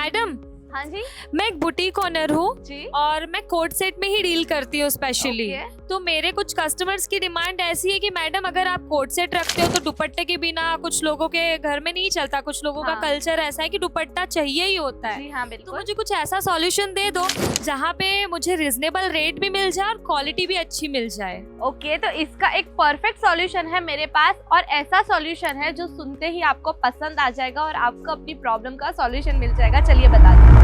Madam, हाँ जी मैं एक बुटीक ओनर हूँ जी। और मैं कोट सेट में ही डील करती हूँ स्पेशली। ओके। तो मेरे कुछ कस्टमर्स की डिमांड ऐसी है कि मैडम अगर आप कोट सेट रखते हो तो दुपट्टे के बिना कुछ लोगों के घर में नहीं चलता। कुछ लोगों का हाँ। कल्चर ऐसा है कि दुपट्टा चाहिए ही होता है। जी हाँ तो बिल्कुल। मुझे कुछ ऐसा सॉल्यूशन दे दो जहाँ पे मुझे रिजनेबल रेट भी मिल जाए और क्वालिटी भी अच्छी मिल जाए। ओके, तो इसका एक परफेक्ट सॉल्यूशन है मेरे पास, और ऐसा सॉल्यूशन है जो सुनते ही आपको पसंद आ जाएगा और आपको अपनी प्रॉब्लम का सॉल्यूशन मिल जाएगा। चलिए बता दूं।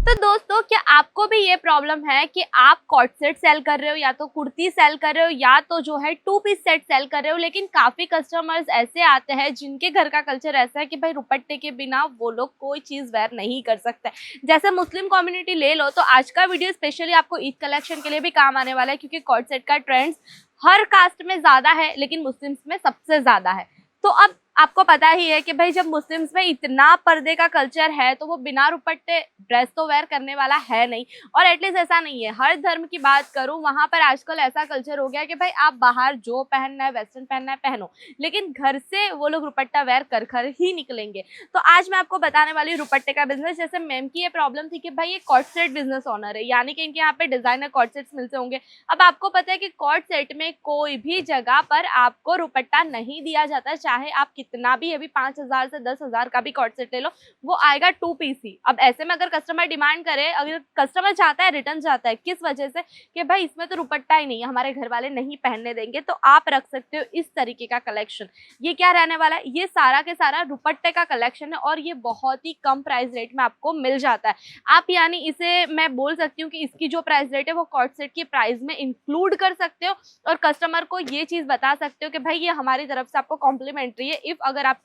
तो दोस्तों, क्या आपको भी ये प्रॉब्लम है कि आप कॉट सेट सेल कर रहे हो, या तो कुर्ती सेल कर रहे हो, या तो जो है 2 पीस सेट सेल कर रहे हो, लेकिन काफी कस्टमर्स ऐसे आते हैं जिनके घर का कल्चर ऐसा है कि भाई दुपट्टे के बिना वो लोग कोई चीज वेयर नहीं कर सकते। जैसे मुस्लिम कम्युनिटी ले लो, तो आज का वीडियो स्पेशली आपको ईद कलेक्शन के लिए भी काम आने वाला है, क्योंकि कॉट सेट का ट्रेंड्स हर कास्ट में ज्यादा है लेकिन मुस्लिम्स में सबसे ज्यादा है। तो अब आपको पता ही है कि भाई जब मुस्लिम्स में इतना पर्दे का कल्चर है तो वो बिना दुपट्टे ड्रेस तो वेयर करने वाला है नहीं। और एटलीस्ट ऐसा नहीं है, हर धर्म की बात करूं वहां पर आजकल ऐसा कल्चर हो गया कि भाई आप बाहर जो पहनना है, वेस्टर्न पहनना है पहनो, लेकिन घर से वो लोग दुपट्टा वेयर कर कर ही निकलेंगे। तो आज मैं आपको बताने वाली हूँ दुपट्टे का बिजनेस। जैसे मैम की ये प्रॉब्लम थी कि भाई ये कॉट सेट बिजनेस ओनर है, यानी कि इनके यहाँ पे डिजाइनर कॉट सेट्स मिलते होंगे। अब आपको पता है कि कॉट सेट में कोई भी जगह पर आपको दुपट्टा नहीं दिया जाता, चाहे आप कितना भी अभी 5,000 से 10,000 का भी कॉट सेट ले लो, वो आएगा 2 पीस ही। अब ऐसे में अगर कस्टमर डिमांड करे, अगर कस्टमर चाहता है रिटर्न चाहता है, किस वजह से कि भाई इसमें तो दुपट्टा ही नहीं है, हमारे घर वाले नहीं पहनने देंगे, तो आप रख सकते हो इस तरीके का कलेक्शन। ये क्या रहने वाला है, ये सारा के सारा दुपट्टे का कलेक्शन है और ये बहुत ही कम प्राइस रेट में आपको मिल जाता है। आप यानी इसे मैं बोल सकती हूँ कि इसकी जो प्राइस रेट है वो कॉट सेट की प्राइस में इंक्लूड कर सकते हो, और कस्टमर को ये चीज बता सकते हो कि भाई ये हमारी तरफ से आपको कॉम्प्लीमेंट्री है इफ अगर आप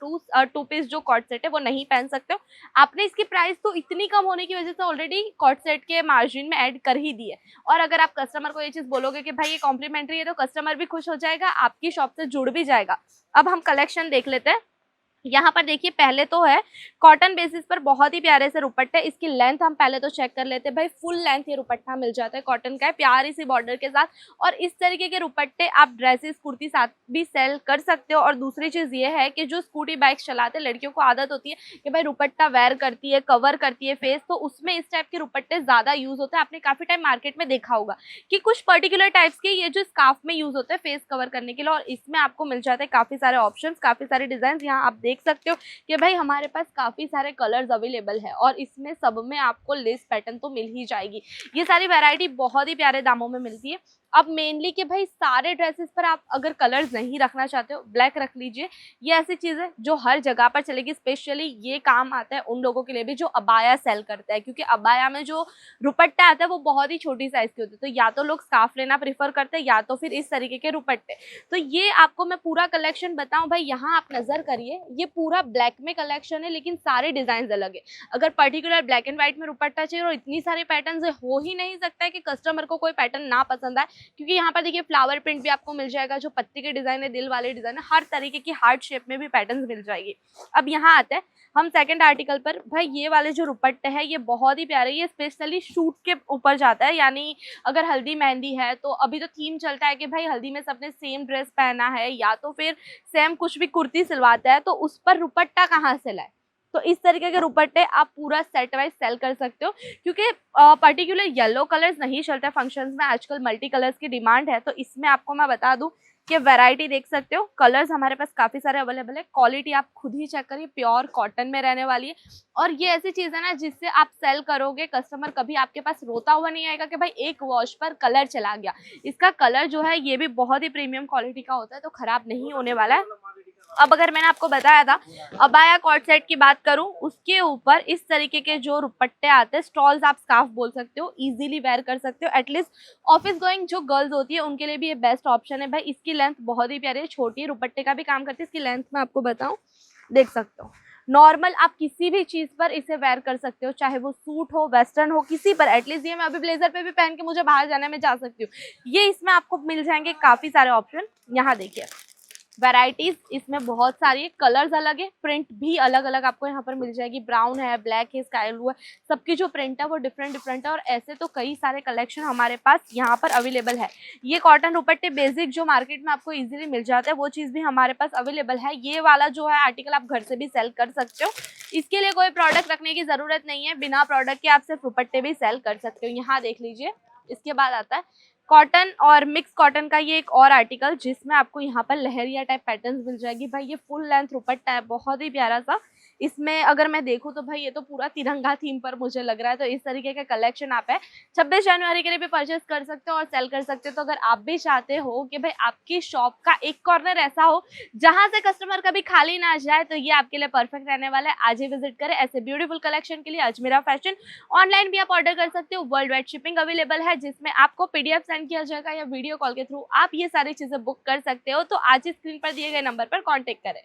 टू पीस जो कॉट सेट है वो नहीं पहन सकते हो। आपने इसकी प्राइस तो इतनी कम होने की वजह से ऑलरेडी कॉट सेट के मार्जिन में ऐड कर ही दी है, और अगर आप कस्टमर को ये चीज बोलोगे कि भाई ये कॉम्प्लीमेंट्री है, तो कस्टमर भी खुश हो जाएगा, आपकी शॉप से जुड़ भी जाएगा। अब हम कलेक्शन देख लेते हैं। यहाँ पर देखिए, पहले तो है कॉटन बेसिस पर बहुत ही प्यारे से दुपट्टे। इसकी लेंथ हम पहले तो चेक कर लेते हैं। भाई फुल लेंथ ये दुपट्टा मिल जाता है, कॉटन का है, प्यारी सी बॉर्डर के साथ। और इस तरीके के दुपट्टे आप ड्रेसेस कुर्ती साथ भी सेल कर सकते हो। और दूसरी चीज ये है कि जो स्कूटी बाइक्स चलाते लड़कियों को आदत होती है कि भाई दुपट्टा वेयर करती है, कवर करती है फेस, तो उसमें इस टाइप के दुपट्टे ज्यादा यूज होते हैं। आपने काफी टाइम मार्केट में देखा होगा कि कुछ पर्टिकुलर टाइप्स के ये जो स्कार्फ में यूज होते हैं फेस कवर करने के लिए, और इसमें आपको मिल जाते हैं काफी सारे ऑप्शंस, काफी सारे डिजाइन। यहाँ आप देख सकते हो कि भाई हमारे पास काफी सारे कलर्स अवेलेबल है, और इसमें सब में आपको लेस पैटर्न तो मिल ही जाएगी। ये सारी वैरायटी बहुत ही प्यारे दामों में मिलती है। अब मेनली कि भाई सारे ड्रेसेस पर आप अगर कलर्स नहीं रखना चाहते हो, ब्लैक रख लीजिए। ये ऐसी चीज है जो हर जगह पर चलेगी। स्पेशली ये काम आता है उन लोगों के लिए भी जो अबाया सेल करता है, क्योंकि अबाया में जो दुपट्टा आता है वो बहुत ही छोटी साइज के होते हैं। तो या तो लोग स्कार्फ लेना प्रेफर करते हैं, या तो फिर इस तरीके के दुपट्टे। तो ये आपको मैं पूरा कलेक्शन बताऊं, भाई यहाँ आप नजर करिए, ये पूरा ब्लैक में कलेक्शन है, लेकिन सारे डिजाइन अलग है। अगर पर्टिकुलर ब्लैक एंड व्हाइट में दुपट्टा चाहिए और इतनी सारे पैटर्न हो ही नहीं सकता है कि कस्टमर को कोई पैटर्न ना पसंद आए, क्योंकि यहाँ पर देखिए फ्लावर प्रिंट भी आपको मिल जाएगा, जो पत्ती के डिजाइन है, दिल वाले डिजाइन है, हर तरीके की हार्ट शेप में भी पैटर्न्स मिल जाएगी। अब यहाँ आते हैं हम सेकंड आर्टिकल पर। भाई ये वाले जो दुपट्टे हैं ये बहुत ही प्यारे, ये स्पेशली शूट के ऊपर जाता है। यानी अगर हल्दी मेहंदी है, तो अभी तो थीम चलता है कि भाई हल्दी में सबने सेम ड्रेस पहना है, या तो फिर सेम कुछ भी कुर्ती सिलवाता है, तो उस पर दुपट्टा कहाँ से लाए। तो इस तरीके के दुपट्टे आप पूरा सेट वाइज सेल कर सकते हो, क्योंकि पर्टिकुलर येलो कलर्स नहीं चलता फंक्शंस में, आजकल मल्टी कलर्स की डिमांड है। तो इसमें आपको मैं बता दूं कि वैरायटी देख सकते हो, कलर्स हमारे पास काफी सारे अवेलेबल है। क्वालिटी आप खुद ही चेक करिए, प्योर कॉटन में रहने वाली है। और ये ऐसी चीज है ना जिससे आप सेल करोगे, कस्टमर कभी आपके पास रोता हुआ नहीं आएगा कि भाई एक वॉश पर कलर चला गया। इसका कलर जो है ये भी बहुत ही प्रीमियम क्वालिटी का होता है, तो खराब नहीं होने वाला है। अब अगर मैंने आपको बताया था अबाया कॉट सेट की बात करूं, उसके ऊपर इस तरीके के जो दुपट्टे आते हैं, स्टॉल्स आप स्कार्फ बोल सकते हो, इजीली वेयर कर सकते हो। एटलीस्ट ऑफिस गोइंग जो गर्ल्स होती है उनके लिए भी ये बेस्ट ऑप्शन है। भाई इसकी लेंथ बहुत ही प्यारी है, छोटी है, दुपट्टे का भी काम करती है। इसकी लेंथ मैं आपको बताऊं, देख सकते हो, नॉर्मल आप किसी भी चीज पर इसे वेयर कर सकते हो, चाहे वो सूट हो, वेस्टर्न हो, किसी पर। एटलीस्ट ये मैं अभी ब्लेजर पे भी पहन के मुझे बाहर जाने में जा सकती हूँ। ये इसमें आपको मिल जाएंगे काफी सारे ऑप्शन। यहाँ देखिए, वैरायटीज इसमें बहुत सारी, कलर्स अलग है, प्रिंट भी अलग अलग आपको यहाँ पर मिल जाएगी। ब्राउन है, ब्लैक है, स्काई ब्लू है, सबकी जो प्रिंट है वो डिफरेंट डिफरेंट है। और ऐसे तो कई सारे कलेक्शन हमारे पास यहाँ पर अवेलेबल है। ये कॉटन दुपट्टे बेसिक जो मार्केट में आपको इजीली मिल जाता है वो चीज़ भी हमारे पास अवेलेबल है। ये वाला जो है आर्टिकल आप घर से भी सेल कर सकते हो, इसके लिए कोई प्रोडक्ट रखने की जरूरत नहीं है। बिना प्रोडक्ट के आप सिर्फ दुपट्टे भी सेल कर सकते हो। यहाँ देख लीजिए। इसके बाद आता है कॉटन और मिक्स कॉटन का ये एक और आर्टिकल, जिसमें आपको यहाँ पर लहरिया टाइप पैटर्न्स मिल जाएगी। भाई ये फुल लेंथ दुपट्टा है, बहुत ही प्यारा सा। इसमें अगर मैं देखूँ तो भाई ये तो पूरा तिरंगा थीम पर मुझे लग रहा है। तो इस तरीके का कलेक्शन आप है 26 जनवरी के लिए भी परचेस कर सकते हो और सेल कर सकते हो। तो अगर आप भी चाहते हो कि भाई आपकी शॉप का एक कॉर्नर ऐसा हो जहां से कस्टमर कभी खाली ना जाए, तो ये आपके लिए परफेक्ट रहने वाला है। आज ही विजिट करें ऐसे ब्यूटीफुल कलेक्शन के लिए अजमेरा फैशन। ऑनलाइन भी आप ऑर्डर कर सकते हो, वर्ल्ड वाइड शिपिंग अवेलेबल है, जिसमें आपको पीडीएफ सेंड किया जाएगा या वीडियो कॉल के थ्रू आप ये सारी चीजें बुक कर सकते हो। तो आज ही स्क्रीन पर दिए गए नंबर पर कॉन्टेक्ट करें।